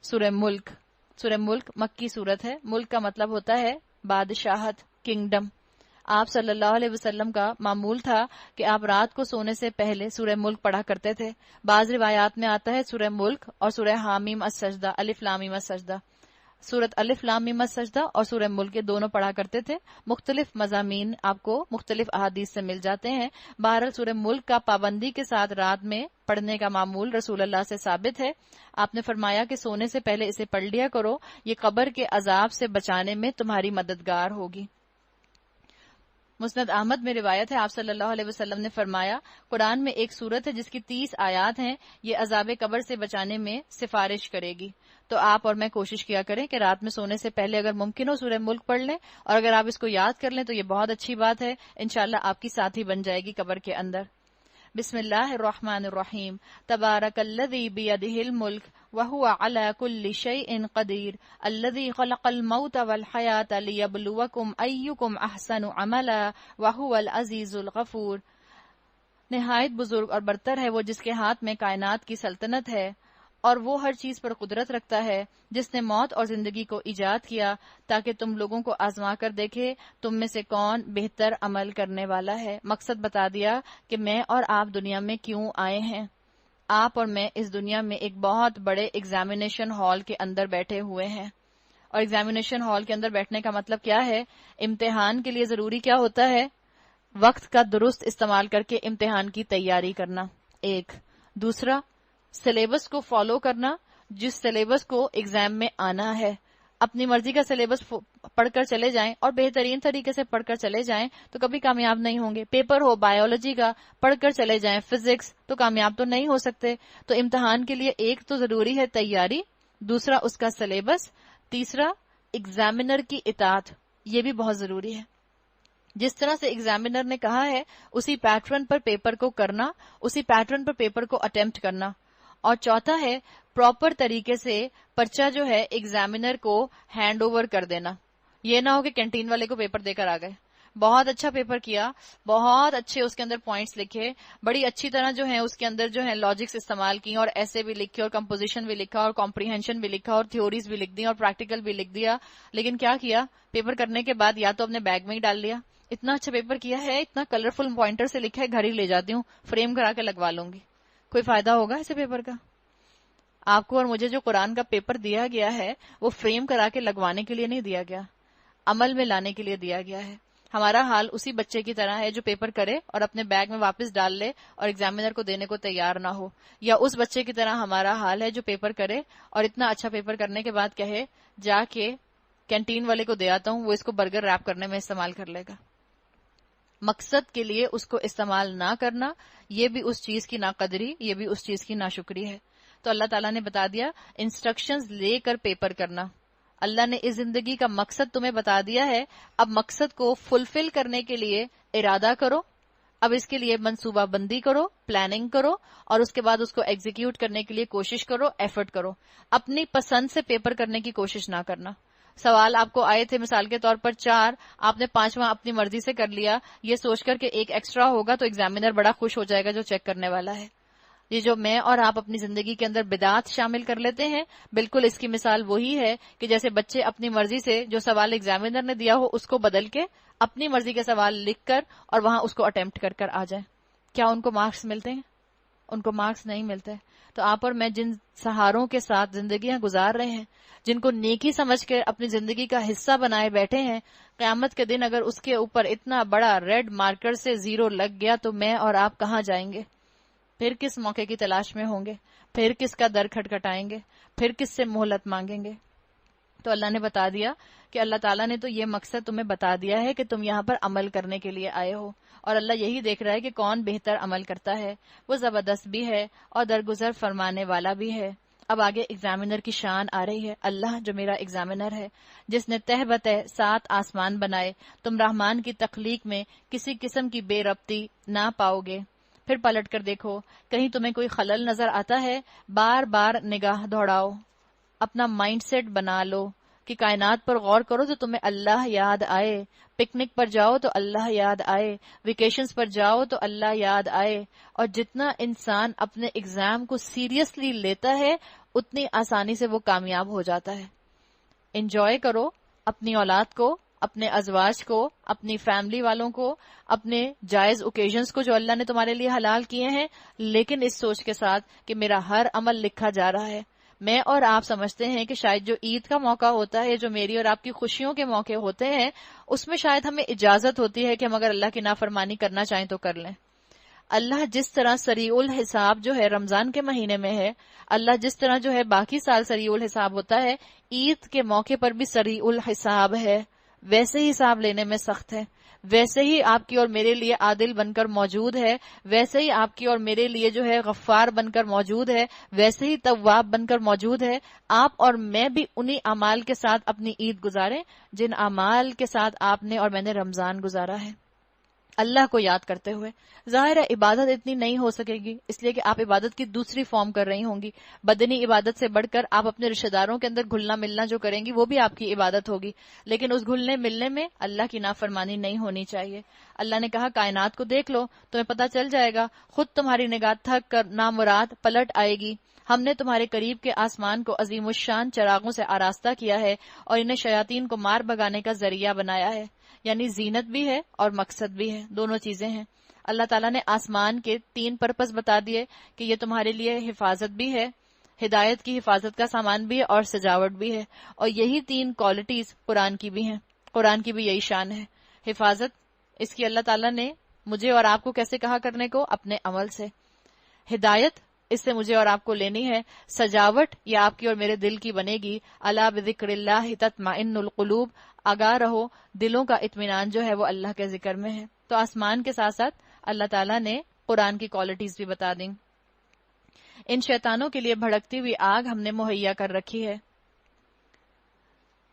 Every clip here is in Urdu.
سورہ ملک. سورہ ملک مکی صورت ہے. ملک کا مطلب ہوتا ہے بادشاہت، کنگڈم. آپ صلی اللہ علیہ وسلم کا معمول تھا کہ آپ رات کو سونے سے پہلے سورہ ملک پڑھا کرتے تھے. بعض روایات میں آتا ہے سورہ ملک اور سورہ حامیم السجدہ، الف لام میم السجدہ. سورت الف لام میم السجدہ اور سورہ ملک کے دونوں پڑھا کرتے تھے. مختلف مضامین آپ کو مختلف احادیث سے مل جاتے ہیں. بہرحال سورہ ملک کا پابندی کے ساتھ رات میں پڑھنے کا معمول رسول اللہ سے ثابت ہے. آپ نے فرمایا کہ سونے سے پہلے اسے پڑھ لیا کرو، یہ قبر کے عذاب سے بچانے میں تمہاری مددگار ہوگی. مسند احمد میں روایت ہے، آپ صلی اللہ علیہ وسلم نے فرمایا قرآن میں ایک سورت ہے جس کی 30 آیات ہیں، یہ عذاب قبر سے بچانے میں سفارش کرے گی. تو آپ اور میں کوشش کیا کریں کہ رات میں سونے سے پہلے اگر ممکن ہو سورہ ملک پڑھ لیں، اور اگر آپ اس کو یاد کر لیں تو یہ بہت اچھی بات ہے. انشاءاللہ آپ کی ساتھی بن جائے گی قبر کے اندر. بسم اللہ الرحمن الرحیم. تبارک الذی بیدہ الملک وہو علی کل شیء قدیر الذی خلق الموت والحیاۃ لیبلوکم ایکم احسن عملا وہو العزیز الغفور. نہایت بزرگ اور برتر ہے وہ جس کے ہاتھ میں کائنات کی سلطنت ہے، اور وہ ہر چیز پر قدرت رکھتا ہے، جس نے موت اور زندگی کو ایجاد کیا تاکہ تم لوگوں کو آزما کر دیکھے تم میں سے کون بہتر عمل کرنے والا ہے. مقصد بتا دیا کہ میں اور آپ دنیا میں کیوں آئے ہیں. آپ اور میں اس دنیا میں ایک بہت بڑے ایگزامینیشن ہال کے اندر بیٹھے ہوئے ہیں. اور ایگزامینیشن ہال کے اندر بیٹھنے کا مطلب کیا ہے؟ امتحان کے لیے ضروری کیا ہوتا ہے؟ وقت کا درست استعمال کر کے امتحان کی تیاری کرنا. ایک دوسرا، سلیبس کو فالو کرنا، جس سلیبس کو ایگزام میں آنا ہے. اپنی مرضی کا سلیبس پڑھ کر چلے جائیں اور بہترین طریقے سے پڑھ کر چلے جائیں تو کبھی کامیاب نہیں ہوں گے. پیپر ہو بایولوجی کا، پڑھ کر چلے جائیں فزکس، تو کامیاب تو نہیں ہو سکتے. تو امتحان کے لیے ایک تو ضروری ہے تیاری، دوسرا اس کا سلیبس، تیسرا ایگزامینر کی اطاعت، یہ بھی بہت ضروری ہے. جس طرح سے ایگزامینر نے کہا ہے اسی پیٹرن پر پیپر کو کرنا، اسی پیٹرن پر پیپر کو اٹیمپٹ کرنا. اور چوتھا ہے پراپر طریقے سے پرچہ جو ہے ایگزامینر کو ہینڈ اوور کر دینا. یہ نہ ہو کہ کینٹین والے کو پیپر دے کر آ گئے، بہت اچھا پیپر کیا، بہت اچھے اس کے اندر پوائنٹس لکھے، بڑی اچھی طرح جو ہے اس کے اندر جو ہے لاجکس استعمال کی، اور ایسے بھی لکھے، اور کمپوزیشن بھی لکھا، اور کمپریہنشن بھی لکھا، اور تھیوریز بھی لکھ دی، اور پریکٹیکل بھی لکھ دیا. لیکن کیا کیا؟ پیپر کرنے کے بعد یا تو اپنے بیگ میں ہی ڈال لیا. اتنا اچھا پیپر کیا ہے، اتنا کلرفل پوائنٹر سے لکھا ہے، گھر ہی لے جاتی ہوں، فریم کرا کے لگوا لوں گی. کوئی فائدہ ہوگا ایسے پیپر کا؟ آپ کو اور مجھے جو قرآن کا پیپر دیا گیا ہے وہ فریم کرا کے لگوانے کے لیے نہیں دیا گیا، عمل میں لانے کے لیے دیا گیا ہے. ہمارا حال اسی بچے کی طرح ہے جو پیپر کرے اور اپنے بیگ میں واپس ڈال لے اور ایگزامینر کو دینے کو تیار نہ ہو. یا اس بچے کی طرح ہمارا حال ہے جو پیپر کرے اور اتنا اچھا پیپر کرنے کے بعد کہے جا کے کینٹین والے کو دے آتا ہوں، وہ اس کو برگر ریپ کرنے میں استعمال کر لے گا. مقصد کے لیے اس کو استعمال نہ کرنا، یہ بھی اس چیز کی ناقدری، یہ بھی اس چیز کی ناشکری ہے. تو اللہ تعالیٰ نے بتا دیا انسٹرکشنز لے کر پیپر کرنا. اللہ نے اس زندگی کا مقصد تمہیں بتا دیا ہے، اب مقصد کو فلفل کرنے کے لیے ارادہ کرو، اب اس کے لیے منصوبہ بندی کرو، پلاننگ کرو، اور اس کے بعد اس کو ایگزیکیوٹ کرنے کے لیے کوشش کرو، ایفرٹ کرو. اپنی پسند سے پیپر کرنے کی کوشش نہ کرنا. سوال آپ کو آئے تھے مثال کے طور پر 4، آپ نے 5واں اپنی مرضی سے کر لیا، یہ سوچ کر کہ ایک ایکسٹرا ہوگا تو ایگزامینر بڑا خوش ہو جائے گا جو چیک کرنے والا ہے. یہ جو میں اور آپ اپنی زندگی کے اندر بدعات شامل کر لیتے ہیں، بالکل اس کی مثال وہی ہے کہ جیسے بچے اپنی مرضی سے جو سوال ایگزامینر نے دیا ہو اس کو بدل کے اپنی مرضی کے سوال لکھ کر اور وہاں اس کو اٹیمپٹ کر کر آ جائیں. کیا ان کو مارکس ملتے ہیں؟ ان کو مارکس نہیں ملتے. تو آپ اور میں جن سہاروں کے ساتھ زندگیاں گزار رہے ہیں، جن کو نیکی سمجھ کر اپنی زندگی کا حصہ بنائے بیٹھے ہیں، قیامت کے دن اگر اس کے اوپر اتنا بڑا ریڈ مارکر سے 0 لگ گیا تو میں اور آپ کہاں جائیں گے؟ پھر کس موقع کی تلاش میں ہوں گے؟ پھر کس کا در کھٹکھٹائیں گے؟ پھر کس سے مہلت مانگیں گے؟ تو اللہ نے بتا دیا کہ اللہ تعالیٰ نے تو یہ مقصد تمہیں بتا دیا ہے کہ تم یہاں پر عمل کرنے کے لیے آئے ہو، اور اللہ یہی دیکھ رہا ہے کہ کون بہتر عمل کرتا ہے. وہ زبردست بھی ہے اور درگزر فرمانے والا بھی ہے. اب آگے ایگزامینر کی شان آ رہی ہے. اللہ جو میرا ایگزامینر ہے، جس نے تہ بتہ 7 آسمان بنائے، تم رحمان کی تخلیق میں کسی قسم کی بے ربطی نہ پاؤ گے. پھر پلٹ کر دیکھو کہیں تمہیں کوئی خلل نظر آتا ہے، بار بار نگاہ دوڑاؤ، اپنا مائنڈ سیٹ بنا لو کہ کائنات پر غور کرو تو تمہیں اللہ یاد آئے. پکنک پر جاؤ تو اللہ یاد آئے، ویکیشنز پر جاؤ تو اللہ یاد آئے. اور جتنا انسان اپنے ایگزام کو سیریسلی لیتا ہے اتنی آسانی سے وہ کامیاب ہو جاتا ہے. انجوائے کرو اپنی اولاد کو، اپنے ازواج کو، اپنی فیملی والوں کو، اپنے جائز اوکیزنز کو جو اللہ نے تمہارے لیے حلال کیے ہیں، لیکن اس سوچ کے ساتھ کہ میرا ہر عمل لکھا جا رہا ہے. میں اور آپ سمجھتے ہیں کہ شاید جو عید کا موقع ہوتا ہے، جو میری اور آپ کی خوشیوں کے موقع ہوتے ہیں، اس میں شاید ہمیں اجازت ہوتی ہے کہ ہم اگر اللہ کی نافرمانی کرنا چاہیں تو کر لیں. اللہ جس طرح سریع الحساب جو ہے رمضان کے مہینے میں ہے، اللہ جس طرح جو ہے باقی سال سریع الحساب ہوتا ہے، عید کے موقع پر بھی سریع الحساب ہے. ویسے ہی حساب لینے میں سخت ہے، ویسے ہی آپ کی اور میرے لیے عادل بن کر موجود ہے، ویسے ہی آپ کی اور میرے لیے جو ہے غفار بن کر موجود ہے، ویسے ہی تواب بن کر موجود ہے. آپ اور میں بھی انہی اعمال کے ساتھ اپنی عید گزاریں جن اعمال کے ساتھ آپ نے اور میں نے رمضان گزارا ہے، اللہ کو یاد کرتے ہوئے. ظاہر ہے عبادت اتنی نہیں ہو سکے گی، اس لیے کہ آپ عبادت کی دوسری فارم کر رہی ہوں گی. بدنی عبادت سے بڑھ کر آپ اپنے رشتہ داروں کے اندر گھلنا ملنا جو کریں گی وہ بھی آپ کی عبادت ہوگی، لیکن اس گھلنے ملنے میں اللہ کی نافرمانی نہیں ہونی چاہیے. اللہ نے کہا کائنات کو دیکھ لو، تمہیں پتہ چل جائے گا، خود تمہاری نگاہ تھک کر نامراد پلٹ آئے گی. ہم نے تمہارے قریب کے آسمان کو عظیم الشان چراغوں سے آراستہ کیا ہے اور انہیں شیاطین کو مار بھگانے کا ذریعہ بنایا ہے. یعنی زینت بھی ہے اور مقصد بھی ہے، دونوں چیزیں ہیں. اللہ تعالیٰ نے آسمان کے 3 پرپس بتا دیے کہ یہ تمہارے لیے حفاظت بھی ہے، ہدایت کی حفاظت کا سامان بھی ہے اور سجاوٹ بھی ہے. اور یہی 3 کوالٹیز قرآن کی بھی ہیں، قرآن کی بھی یہی شان ہے. حفاظت اس کی اللہ تعالیٰ نے مجھے اور آپ کو کیسے کہا کرنے کو؟ اپنے عمل سے. ہدایت اس سے مجھے اور آپ کو لینی ہے. سجاوٹ یہ آپ کی اور میرے دل کی بنے گی. الا بذکر اللہ تطمئن القلوب، آگاہ رہو دلوں کا اطمینان جو ہے وہ اللہ کے ذکر میں ہے. تو آسمان کے ساتھ ساتھ اللہ تعالیٰ نے قرآن کی کوالٹیز بھی بتا دیں. ان شیطانوں کے لیے بھڑکتی ہوئی آگ ہم نے مہیا کر رکھی ہے.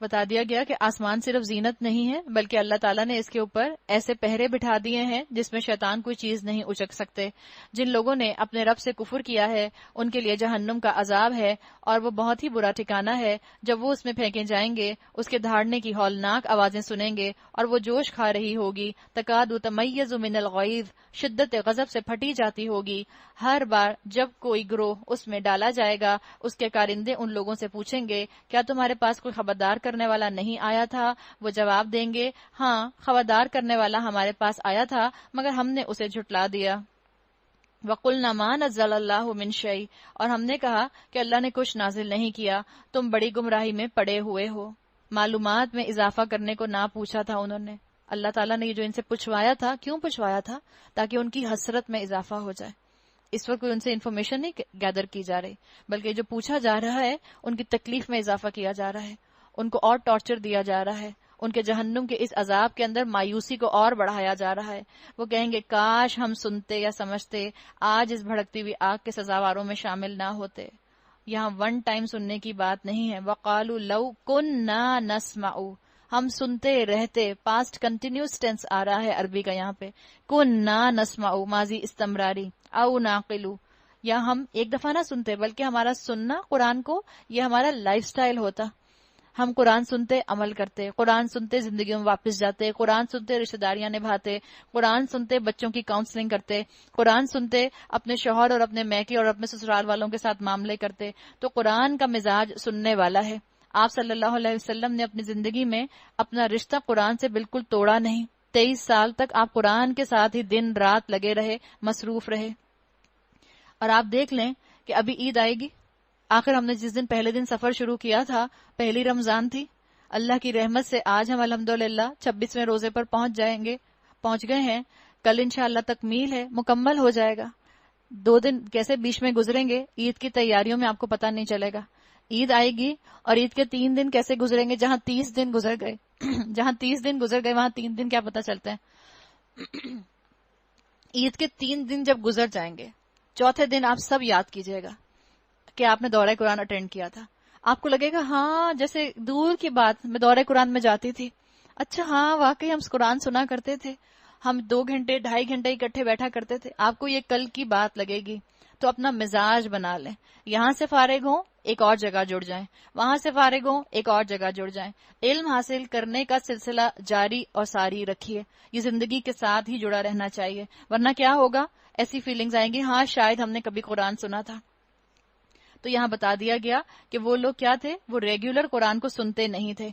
بتا دیا گیا کہ آسمان صرف زینت نہیں ہے بلکہ اللہ تعالیٰ نے اس کے اوپر ایسے پہرے بٹھا دیے ہیں جس میں شیطان کوئی چیز نہیں اچک سکتے. جن لوگوں نے اپنے رب سے کفر کیا ہے ان کے لیے جہنم کا عذاب ہے اور وہ بہت ہی برا ٹھکانہ ہے. جب وہ اس میں پھینکے جائیں گے اس کے دھاڑنے کی ہولناک آوازیں سنیں گے اور وہ جوش کھا رہی ہوگی. تکاد تمیز من الغیظ، شدت غضب سے پھٹی جاتی ہوگی. ہر بار جب کوئی گروہ اس میں ڈالا جائے گا اس کے کارندے ان لوگوں سے پوچھیں گے کیا تمہارے پاس کوئی خبردار کرنے والا نہیں آیا تھا؟ وہ جواب دیں گے ہاں خبردار کرنے والا ہمارے پاس آیا تھا مگر ہم نے اسے جھٹلا دیا. وَقُلْنَا مَا نَزَّلَ اللَّهُ مِنْ شَيْءٍ، اور ہم نے کہا کہ اللہ نے کچھ نازل نہیں کیا، تم بڑی گمراہی میں پڑے ہوئے ہو. معلومات میں اضافہ کرنے کو نہ پوچھا تھا انہوں نے. اللہ تعالیٰ نے یہ جو ان سے پوچھوایا تھا، کیوں پوچھوایا تھا؟ تاکہ ان کی حسرت میں اضافہ ہو جائے. اس وقت کوئی ان سے انفارمیشن نہیں گیدر کی جا رہی بلکہ جو پوچھا جا رہا ہے ان کی تکلیف میں اضافہ کیا جا رہا ہے، ان کو اور ٹارچر دیا جا رہا ہے، ان کے جہنم کے اس عذاب کے اندر مایوسی کو اور بڑھایا جا رہا ہے. وہ کہیں گے کاش ہم سنتے یا سمجھتے، آج اس بھڑکتی ہوئی آگ کے سزاواروں میں شامل نہ ہوتے. یہاں ون ٹائم سننے کی بات نہیں ہے. وَقَالُوا لَوْ كُنَّا نَسْمَعُ، ہم سنتے رہتے. پاسٹ کنٹینیوس ٹینس آ رہا ہے عربی کا یہاں پہ. كُنَّا نَسْمَعُ ماضی استمراری. او ناقلو، یا ہم ایک دفعہ نہ سنتے بلکہ ہمارا سننا قرآن کو یہ ہمارا لائف سٹائل ہوتا. ہم قرآن سنتے عمل کرتے، قرآن سنتے زندگیوں میں واپس جاتے، قرآن سنتے رشتہ داریاں نبھاتے، قرآن سنتے بچوں کی کاؤنسلنگ کرتے، قرآن سنتے اپنے شوہر اور اپنے میکے اور اپنے سسرال والوں کے ساتھ معاملے کرتے. تو قرآن کا مزاج سننے والا ہے. آپ صلی اللہ علیہ وسلم نے اپنی زندگی میں اپنا رشتہ قرآن سے بالکل توڑا نہیں. 23 سال تک آپ قرآن کے ساتھ ہی دن رات لگے رہے، مصروف رہے. اور آپ دیکھ لیں کہ ابھی عید آئے گی. آخر ہم نے جس دن پہلے دن سفر شروع کیا تھا پہلی رمضان تھی. اللہ کی رحمت سے آج ہم الحمدللہ 26ویں روزے پر پہنچ گئے ہیں. کل انشاءاللہ تکمیل ہے، مکمل ہو جائے گا. 2 دن کیسے بیچ میں گزریں گے عید کی تیاریوں میں آپ کو پتہ نہیں چلے گا. عید آئے گی اور عید کے 3 دن کیسے گزریں گے. جہاں 30 دن گزر گئے وہاں 3 دن کیا پتہ چلتے ہیں. عید کے 3 دن جب گزر جائیں گے، چوتھے دن آپ سب یاد کیجئے گا کہ آپ نے دورہ قرآن اٹینڈ کیا تھا. آپ کو لگے گا ہاں جیسے دور کی بات، میں دورہ قرآن میں جاتی تھی. اچھا ہاں واقعی ہم قرآن سنا کرتے تھے، ہم 2 گھنٹے 2.5 گھنٹے اکٹھے بیٹھا کرتے تھے. آپ کو یہ کل کی بات لگے گی. تو اپنا مزاج بنا لیں. یہاں سے فارغ ہوں ایک اور جگہ جڑ جائیں، وہاں سے فارغ ہوں ایک اور جگہ جڑ جائیں. علم حاصل کرنے کا سلسلہ جاری اور ساری رکھیے. یہ زندگی کے ساتھ ہی جڑا رہنا چاہیے، ورنہ کیا ہوگا؟ ایسی فیلنگز آئیں گی ہاں شاید ہم نے کبھی قرآن سنا تھا. تو یہاں بتا دیا گیا کہ وہ لوگ کیا تھے، وہ ریگولر قرآن کو سنتے نہیں تھے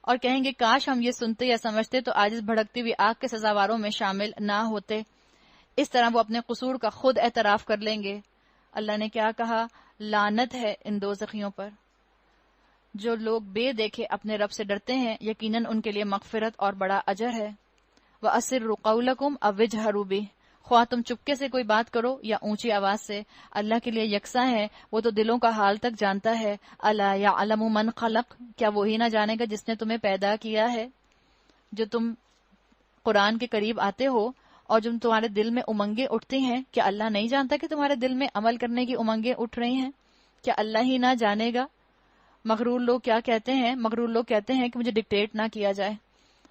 اور کہیں گے کاش ہم یہ سنتے یا سمجھتے تو آج اس بھڑکتی ہوئی آگ کے سزاواروں میں شامل نہ ہوتے۔ اس طرح وہ اپنے قصور کا خود اعتراف کر لیں گے۔ اللہ نے کیا کہا، لعنت ہے ان دوزخیوں پر۔ جو لوگ بے دیکھے اپنے رب سے ڈرتے ہیں یقیناً ان کے لیے مغفرت اور بڑا اجر ہے۔ وَأَسِرُّوا قَوْلَكُمْ أَوْ اجْهَرُوا بِهِ، خواہ تم چپکے سے کوئی بات کرو یا اونچی آواز سے، اللہ کے لیے یکساں ہے، وہ تو دلوں کا حال تک جانتا ہے۔ أَلَا يَعْلَمُ مَنْ خَلَقَ، کیا وہی نہ جانے گا جس نے تمہیں پیدا کیا ہے؟ جو تم قرآن کے قریب آتے ہو اور جو تمہارے دل میں امنگیں اٹھتی ہیں، کیا اللہ نہیں جانتا کہ تمہارے دل میں عمل کرنے کی امنگیں اٹھ رہی ہیں؟ کیا اللہ ہی نہ جانے گا؟ مغرور لوگ کیا کہتے ہیں؟ مغرور لوگ کہتے ہیں کہ مجھے ڈکٹیٹ نہ کیا جائے،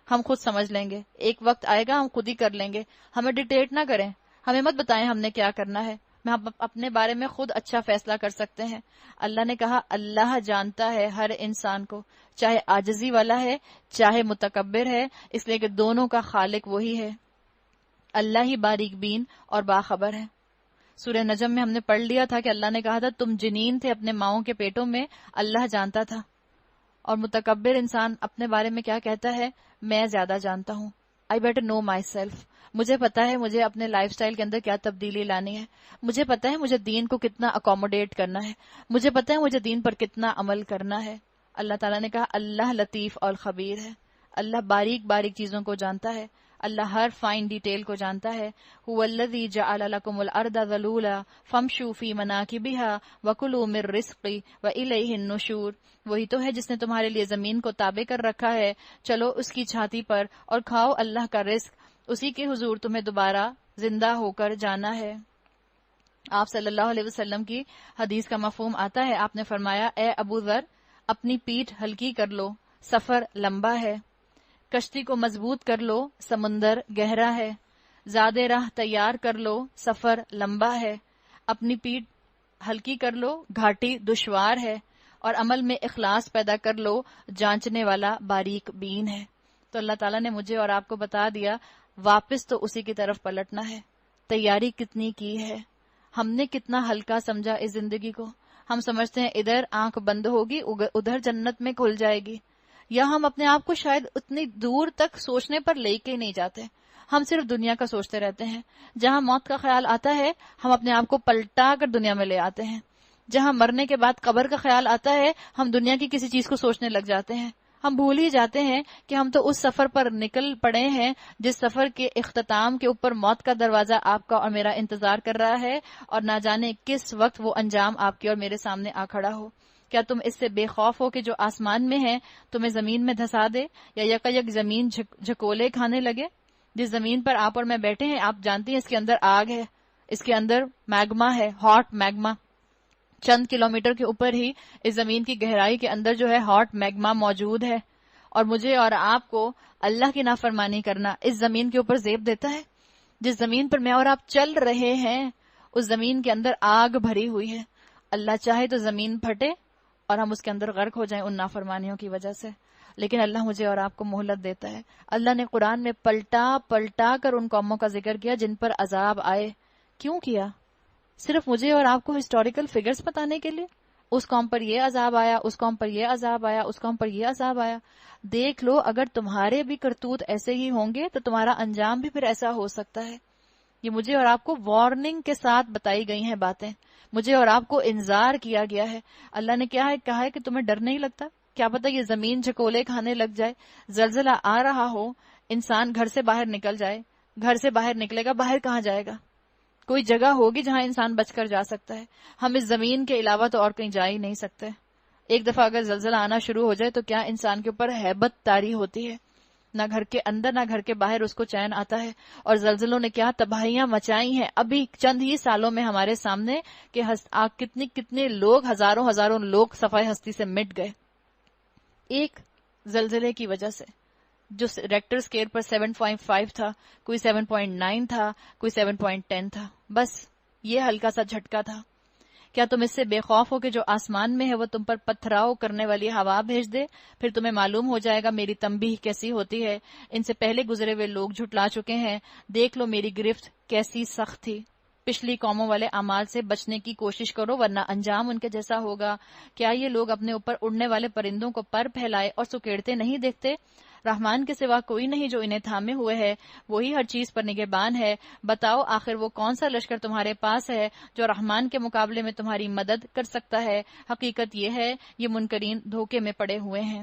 ہم خود سمجھ لیں گے، ایک وقت آئے گا ہم خود ہی کر لیں گے، ہمیں ڈکٹیٹ نہ کریں، ہمیں مت بتائیں ہم نے کیا کرنا ہے، ہم اپنے بارے میں خود اچھا فیصلہ کر سکتے ہیں۔ اللہ نے کہا اللہ جانتا ہے ہر انسان کو، چاہے عاجزی والا ہے چاہے متکبر ہے، اس لیے کہ دونوں کا خالق وہی ہے۔ اللہ ہی باریک بین اور باخبر ہے۔ سورہ نجم میں ہم نے پڑھ لیا تھا کہ اللہ نے کہا تھا تم جنین تھے اپنے ماؤں کے پیٹوں میں، اللہ جانتا تھا۔ اور متکبر انسان اپنے بارے میں کیا کہتا ہے، میں زیادہ جانتا ہوں، I better know myself، مجھے پتا ہے مجھے اپنے لائف سٹائل کے اندر کیا تبدیلی لانی ہے، مجھے پتا ہے مجھے دین کو کتنا اکوموڈیٹ کرنا ہے، مجھے پتا ہے مجھے دین پر کتنا عمل کرنا ہے۔ اللہ تعالیٰ نے کہا اللہ لطیف اور خبیر ہے، اللہ باریک باریک چیزوں کو جانتا ہے، اللہ ہر فائن ڈیٹیل کو جانتا ہے۔ هو الذی جعل لکم الارض ذلولا فامشوا فی مناکبها وکلوا من رزقہ والیہ النشور، وہی تو ہے جس نے تمہارے لیے زمین کو تابع کر رکھا ہے، چلو اس کی چھاتی پر اور کھاؤ اللہ کا رزق، اسی کے حضور تمہیں دوبارہ زندہ ہو کر جانا ہے۔ آپ صلی اللہ علیہ وسلم کی حدیث کا مفہوم آتا ہے، آپ نے فرمایا اے ابو ذر اپنی پیٹھ ہلکی کر لو، سفر لمبا ہے، کشتی کو مضبوط کر لو، سمندر گہرا ہے، زاد راہ تیار کر لو، سفر لمبا ہے، اپنی پیٹھ ہلکی کر لو، گھاٹی دشوار ہے، اور عمل میں اخلاص پیدا کر لو، جانچنے والا باریک بین ہے۔ تو اللہ تعالیٰ نے مجھے اور آپ کو بتا دیا واپس تو اسی کی طرف پلٹنا ہے۔ تیاری کتنی کی ہے، ہم نے کتنا ہلکا سمجھا اس زندگی کو، ہم سمجھتے ہیں ادھر آنکھ بند ہوگی ادھر جنت میں کھل جائے گی، یا ہم اپنے آپ کو شاید اتنی دور تک سوچنے پر لے کے نہیں جاتے، ہم صرف دنیا کا سوچتے رہتے ہیں۔ جہاں موت کا خیال آتا ہے ہم اپنے آپ کو پلٹا کر دنیا میں لے آتے ہیں، جہاں مرنے کے بعد قبر کا خیال آتا ہے ہم دنیا کی کسی چیز کو سوچنے لگ جاتے ہیں، ہم بھول ہی جاتے ہیں کہ ہم تو اس سفر پر نکل پڑے ہیں جس سفر کے اختتام کے اوپر موت کا دروازہ آپ کا اور میرا انتظار کر رہا ہے، اور نہ جانے کس وقت وہ انجام آپ کے اور میرے سامنے آ کھڑا ہو۔ کیا تم اس سے بے خوف ہو کہ جو آسمان میں ہے تمہیں زمین میں دھسا دے، یا یکایک زمین جھکولے کھانے لگے؟ جس زمین پر آپ اور میں بیٹھے ہیں آپ جانتی ہیں اس کے اندر آگ ہے، اس کے اندر میگما ہے، ہاٹ میگما، چند کلومیٹر کے اوپر ہی اس زمین کی گہرائی کے اندر جو ہے ہاٹ میگما موجود ہے، اور مجھے اور آپ کو اللہ کی نافرمانی کرنا اس زمین کے اوپر زیب دیتا ہے۔ جس زمین پر میں اور آپ چل رہے ہیں اس زمین کے اندر آگ بھری ہوئی ہے، اللہ چاہے تو زمین پھٹے اور ہم اس کے اندر غرق ہو جائیں ان نافرمانیوں کی وجہ سے، لیکن اللہ مجھے اور آپ کو مہلت دیتا ہے۔ اللہ نے قرآن میں پلٹا پلٹا کر ان قوموں کا ذکر کیا جن پر عذاب آئے۔ کیوں کیا؟ صرف مجھے اور آپ کو ہسٹوریکل فگرز بتانے کے لیے، اس قوم پر یہ عذاب آیا، اس قوم پر یہ عذاب آیا، اس قوم پر یہ عذاب آیا۔ دیکھ لو اگر تمہارے بھی کرتوت ایسے ہی ہوں گے تو تمہارا انجام بھی پھر ایسا ہو سکتا ہے۔ یہ مجھے اور آپ کو وارننگ کے ساتھ بتائی گئی ہیں باتیں، مجھے اور آپ کو انذار کیا گیا ہے۔ اللہ نے کیا ہے کہا ہے کہ تمہیں ڈر نہیں لگتا؟ کیا پتہ یہ زمین جھکولے کھانے لگ جائے، زلزلہ آ رہا ہو، انسان گھر سے باہر نکل جائے، گھر سے باہر نکلے گا، باہر کہاں جائے گا؟ کوئی جگہ ہوگی جہاں انسان بچ کر جا سکتا ہے، ہم اس زمین کے علاوہ تو اور کہیں جا ہی نہیں سکتے۔ ایک دفعہ اگر زلزلہ آنا شروع ہو جائے تو کیا انسان کے اوپر ہیبت طاری ہوتی ہے، نہ گھر کے اندر نہ گھر کے باہر اس کو چین آتا ہے۔ اور زلزلوں نے کیا تباہیاں مچائی ہیں ابھی چند ہی سالوں میں ہمارے سامنے، کہ کتنے لوگ، ہزاروں لوگ صفائے ہستی سے مٹ گئے ایک زلزلے کی وجہ سے، جو ریکٹر اسکیل پر 7.5 تھا، کوئی 7.9 تھا، کوئی 7.10 تھا، بس یہ ہلکا سا جھٹکا تھا۔ کیا تم اس سے بے خوف ہو کہ جو آسمان میں ہے وہ تم پر پتھراؤ کرنے والی ہوا بھیج دے؟ پھر تمہیں معلوم ہو جائے گا میری تنبیہ کیسی ہوتی ہے۔ ان سے پہلے گزرے ہوئے لوگ جھٹلا چکے ہیں، دیکھ لو میری گرفت کیسی سخت تھی۔ پچھلی قوموں والے اعمال سے بچنے کی کوشش کرو ورنہ انجام ان کے جیسا ہوگا۔ کیا یہ لوگ اپنے اوپر اڑنے والے پرندوں کو پر پھیلائے اور سکیڑتے نہیں دیکھتے؟ رحمان کے سوا کوئی نہیں جو انہیں تھامے ہوئے ہے، وہی ہر چیز پر نگہبان ہے۔ بتاؤ آخر وہ کون سا لشکر تمہارے پاس ہے جو رحمان کے مقابلے میں تمہاری مدد کر سکتا ہے؟ حقیقت یہ ہے یہ منکرین دھوکے میں پڑے ہوئے ہیں۔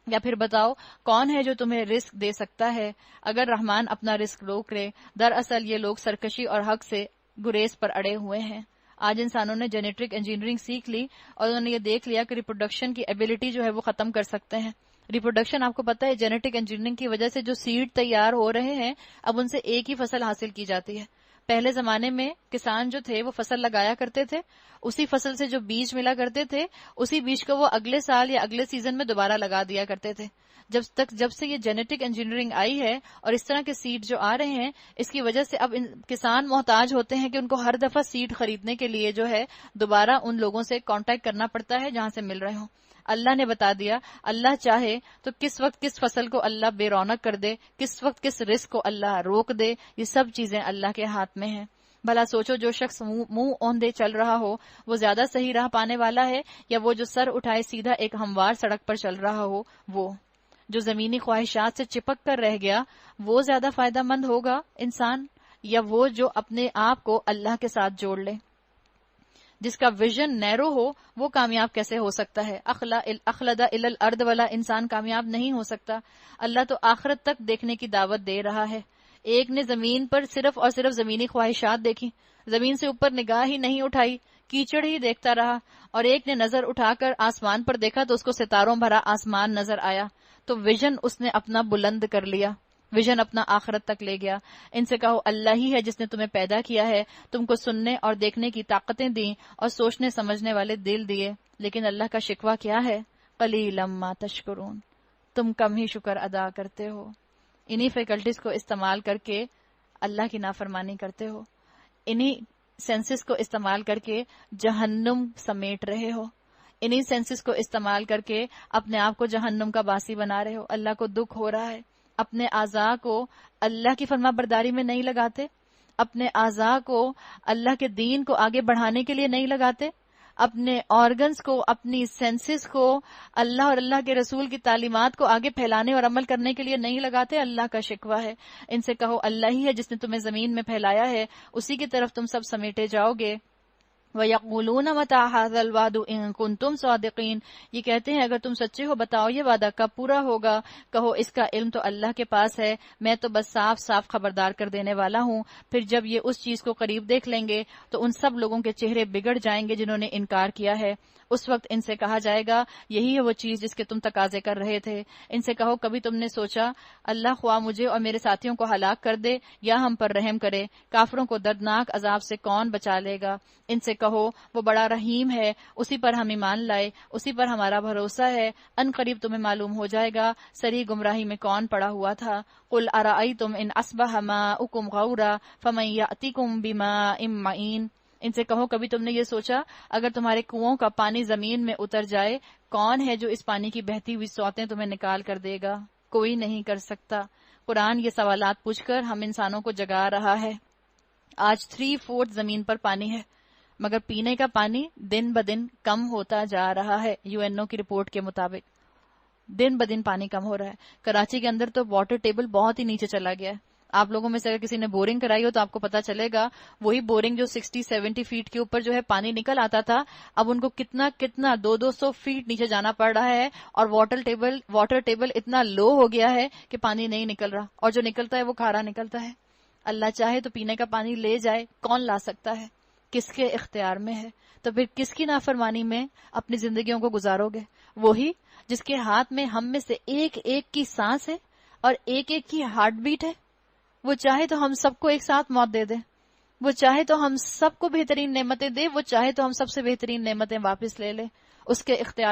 یا پھر بتاؤ کون ہے جو تمہیں رزق دے سکتا ہے اگر رحمان اپنا رزق روک لے؟ دراصل یہ لوگ سرکشی اور حق سے گریز پر اڑے ہوئے ہیں۔ آج انسانوں نے جینیٹک انجینئرنگ سیکھ لی اور انہوں نے یہ دیکھ لیا کہ ریپروڈکشن کی ایبلٹی جو ہے وہ ختم کر سکتے ہیں۔ ریپروڈکشن آپ کو پتہ ہے جینیٹک انجینئرنگ کی وجہ سے جو سیڈ تیار ہو رہے ہیں اب ان سے ایک ہی فصل حاصل کی جاتی ہے۔ پہلے زمانے میں کسان جو تھے وہ فصل لگایا کرتے تھے، اسی فصل سے جو بیج ملا کرتے تھے اسی بیج کو وہ اگلے سال یا اگلے سیزن میں دوبارہ لگا دیا کرتے تھے۔ جب سے یہ جینیٹک انجینئرنگ آئی ہے اور اس طرح کے سیڈ جو آ رہے ہیں اس کی وجہ سے اب کسان محتاج ہوتے ہیں کہ ان کو ہر دفعہ سیڈ خریدنے کے لیے جو ہے دوبارہ ان لوگوں سے کانٹیکٹ کرنا پڑتا ہے جہاں سے مل رہے ہوں۔ اللہ نے بتا دیا اللہ چاہے تو کس وقت کس فصل کو اللہ بے رونق کر دے، کس وقت کس رزق کو اللہ روک دے، یہ سب چیزیں اللہ کے ہاتھ میں ہیں۔ بھلا سوچو جو شخص منہ اوندے چل رہا ہو وہ زیادہ صحیح راہ پانے والا ہے یا وہ جو سر اٹھائے سیدھا ایک ہموار سڑک پر چل رہا ہو؟ وہ جو زمینی خواہشات سے چپک کر رہ گیا وہ زیادہ فائدہ مند ہوگا انسان، یا وہ جو اپنے آپ کو اللہ کے ساتھ جوڑ لے؟ جس کا ویژن نیرو ہو وہ کامیاب کیسے ہو سکتا ہے؟ اخلد الی الارض والا انسان کامیاب نہیں ہو سکتا۔ اللہ تو آخرت تک دیکھنے کی دعوت دے رہا ہے۔ ایک نے زمین پر صرف اور صرف زمینی خواہشات دیکھی، زمین سے اوپر نگاہ ہی نہیں اٹھائی، کیچڑ ہی دیکھتا رہا، اور ایک نے نظر اٹھا کر آسمان پر دیکھا تو اس کو ستاروں بھرا آسمان نظر آیا، تو ویژن اس نے اپنا بلند کر لیا، ویژن اپنا آخرت تک لے گیا۔ ان سے کہو اللہ ہی ہے جس نے تمہیں پیدا کیا ہے، تم کو سننے اور دیکھنے کی طاقتیں دیں اور سوچنے سمجھنے والے دل دیے، لیکن اللہ کا شکوہ کیا ہے؟ قلیلا ما تشکرون، تم کم ہی شکر ادا کرتے ہو۔ انہی فیکلٹیز کو استعمال کر کے اللہ کی نافرمانی کرتے ہو، انہی سینسز کو استعمال کر کے جہنم سمیٹ رہے ہو، انہی سینسز کو استعمال کر کے اپنے آپ کو جہنم کا باسی بنا رہے ہو۔ اللہ کو دکھ ہو رہا ہے، اپنے اعضاء کو اللہ کی فرما برداری میں نہیں لگاتے، اپنے اعضاء کو اللہ کے دین کو آگے بڑھانے کے لیے نہیں لگاتے، اپنے آرگنز کو، اپنی سینسز کو اللہ اور اللہ کے رسول کی تعلیمات کو آگے پھیلانے اور عمل کرنے کے لیے نہیں لگاتے۔ اللہ کا شکوہ ہے۔ ان سے کہو اللہ ہی ہے جس نے تمہیں زمین میں پھیلایا ہے، اسی کی طرف تم سب سمیٹے جاؤ گے۔ وَيَقُولُونَ مَتَىٰ هَٰذَا الْوَعْدُ إِن كُنتُمْ صَادِقِينَ، یہ کہتے ہیں اگر تم سچے ہو بتاؤ یہ وعدہ کب پورا ہوگا؟ کہو اس کا علم تو اللہ کے پاس ہے، میں تو بس صاف صاف خبردار کر دینے والا ہوں۔ پھر جب یہ اس چیز کو قریب دیکھ لیں گے تو ان سب لوگوں کے چہرے بگڑ جائیں گے جنہوں نے انکار کیا ہے۔ اس وقت ان سے کہا جائے گا یہی ہے وہ چیز جس کے تم تقاضے کر رہے تھے۔ ان سے کہو کبھی تم نے سوچا اللہ خواہ مجھے اور میرے ساتھیوں کو ہلاک کر دے یا ہم پر رحم کرے، کافروں کو دردناک عذاب سے کون بچا لے گا؟ ان سے کہو وہ بڑا رحیم ہے، اسی پر ہم ایمان لائے، اسی پر ہمارا بھروسہ ہے، ان قریب تمہیں معلوم ہو جائے گا سری گمراہی میں کون پڑا ہوا تھا۔ قل ارأیتم ان اصبح ماؤکم غورا فمن یأتیکم بماء معین، ان سے کہو کبھی تم نے یہ سوچا اگر تمہارے کنووں کا پانی زمین میں اتر جائے کون ہے جو اس پانی کی بہتی ہوئی سوتیں تمہیں نکال کر دے گا؟ کوئی نہیں کر سکتا۔ قرآن یہ سوالات پوچھ کر ہم انسانوں کو جگا رہا ہے۔ آج 3/4 زمین پر پانی ہے، مگر پینے کا پانی دن بدن کم ہوتا جا رہا ہے۔ UNO کی رپورٹ کے مطابق دن بدن پانی کم ہو رہا ہے۔ کراچی کے اندر تو واٹر ٹیبل بہت ہی نیچے چلا گیا ہے۔ آپ لوگوں میں سے اگر کسی نے بورنگ کرائی ہو تو آپ کو پتا چلے گا وہی بورنگ جو 60-70 فیٹ کے اوپر جو ہے پانی نکل آتا تھا، اب ان کو کتنا 200 فیٹ نیچے جانا پڑ رہا ہے، اور واٹر ٹیبل اتنا لو ہو گیا ہے کہ پانی نہیں نکل رہا، اور جو نکلتا ہے وہ کھارا نکلتا ہے۔ اللہ چاہے تو پینے کا پانی لے جائے، کون لا سکتا ہے؟ کس کے اختیار میں ہے؟ تو پھر کس کی نافرمانی میں اپنی زندگیوں کو گزارو گے؟ وہی جس کے ہاتھ میں ہم میں سے ایک ایک کی سانس ہے اور ایک ایک کی ہارٹ بیٹ ہے۔ وہ چاہے تو ہم سب کو ایک ساتھ موت دے دے، وہ چاہے تو ہم سب کو بہترین نعمتیں دے، وہ چاہے تو ہم سب سے بہترین نعمتیں واپس لے لے، اس کے اختیار